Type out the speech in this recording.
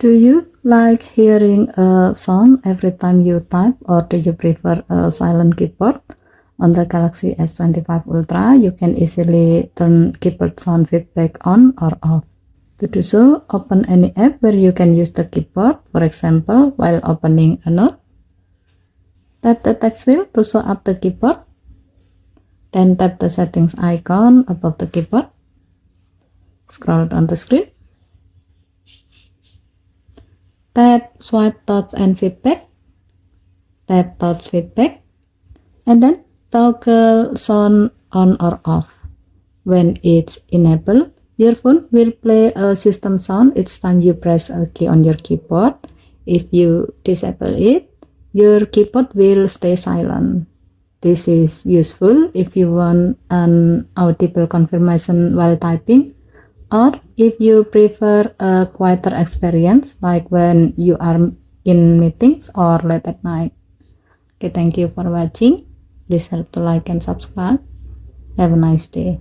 Do you like hearing a sound every time you type, or do you prefer a silent keyboard? On the Galaxy S25 Ultra, you can easily turn keyboard sound feedback on or off. To do so, open any app where you can use the keyboard, for example, while opening a note. Tap the text wheel to show up the keyboard. Then tap the settings icon above the keyboard. Scroll down the screen. Tap swipe touch and feedback. Tap touch feedback. And then toggle sound on or off. When it's enabled, your phone will play a system sound each time you press a key on your keyboard. If you disable it, your keyboard will stay silent. This is useful if you want an audible confirmation while typing, or if you prefer a quieter experience, like when you are in meetings or late at night. Okay, thank you for watching. Please help to like and subscribe. Have a nice day.